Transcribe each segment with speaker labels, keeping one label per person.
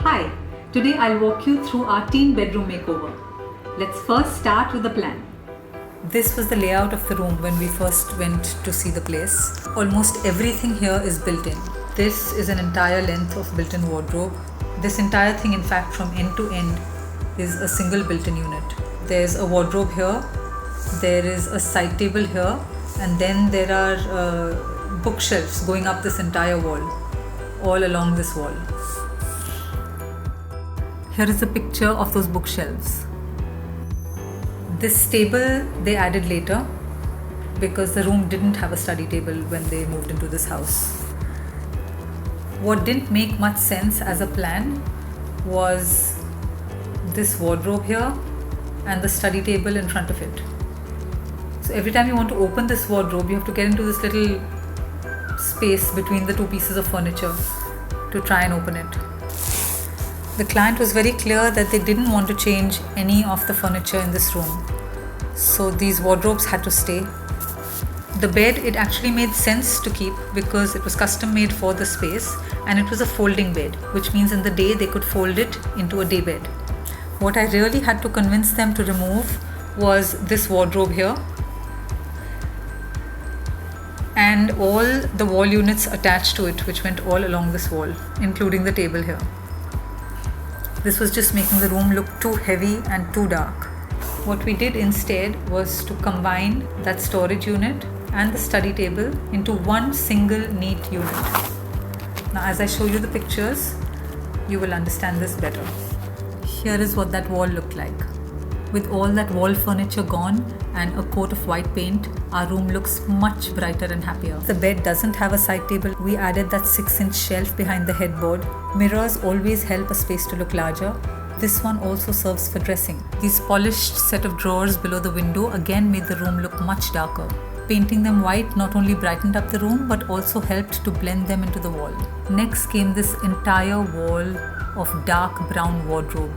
Speaker 1: Hi, today I'll walk you through our teen bedroom makeover. Let's first start with the plan. This was the layout of the room when we first went to see the place. Almost everything here is built in. This is an entire length of built-in wardrobe. This entire thing, in fact, from end to end is a single built-in unit. There's a wardrobe here, there is a side table here, and then there are bookshelves going up this entire wall, all along this wall. Here is a picture of those bookshelves. This table they added later because the room didn't have a study table when they moved into this house. What didn't make much sense as a plan was this wardrobe here and the study table in front of it. So every time you want to open this wardrobe, you have to get into this little space between the two pieces of furniture to try and open it. The client was very clear that they didn't want to change any of the furniture in this room. So these wardrobes had to stay. The bed, it actually made sense to keep because it was custom made for the space and it was a folding bed, which means in the day they could fold it into a day bed. What I really had to convince them to remove was this wardrobe here and all the wall units attached to it, which went all along this wall, including the table here. This was just making the room look too heavy and too dark. What we did instead was to combine that storage unit and the study table into one single neat unit. Now, as I show you the pictures, you will understand this better. Here is what that wall looked like. With all that wall furniture gone and a coat of white paint, our room looks much brighter and happier. The bed doesn't have a side table. We added that 6-inch shelf behind the headboard. Mirrors always help a space to look larger. This one also serves for dressing. These polished set of drawers below the window again made the room look much darker. Painting them white not only brightened up the room but also helped to blend them into the wall. Next came this entire wall of dark brown wardrobe,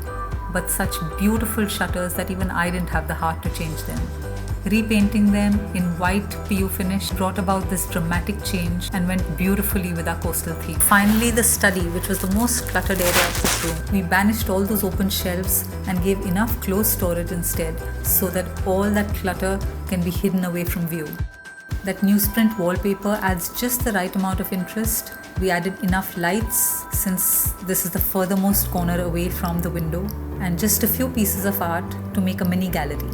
Speaker 1: but such beautiful shutters that even I didn't have the heart to change them. Repainting them in white PU finish brought about this dramatic change and went beautifully with our coastal theme. Finally, the study, which was the most cluttered area of this room. We banished all those open shelves and gave enough closed storage instead so that all that clutter can be hidden away from view. That newsprint wallpaper adds just the right amount of interest. We added enough lights since this is the furthermost corner away from the window, and just a few pieces of art to make a mini gallery.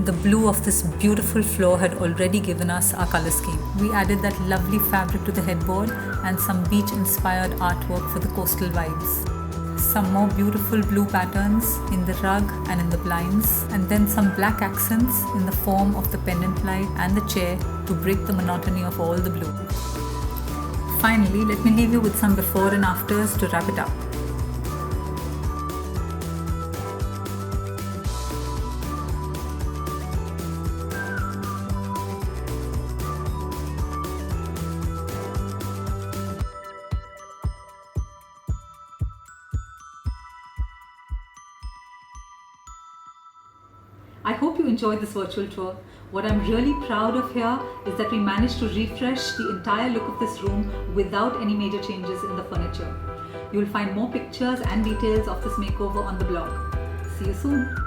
Speaker 1: The blue of this beautiful floor had already given us our color scheme. We added that lovely fabric to the headboard and some beach-inspired artwork for the coastal vibes. Some more beautiful blue patterns in the rug and in the blinds, and then some black accents in the form of the pendant light and the chair to break the monotony of all the blue. Finally, let me leave you with some before and afters to wrap it up. I hope you enjoyed this virtual tour. What I'm really proud of here is that we managed to refresh the entire look of this room without any major changes in the furniture. You will find more pictures and details of this makeover on the blog. See you soon.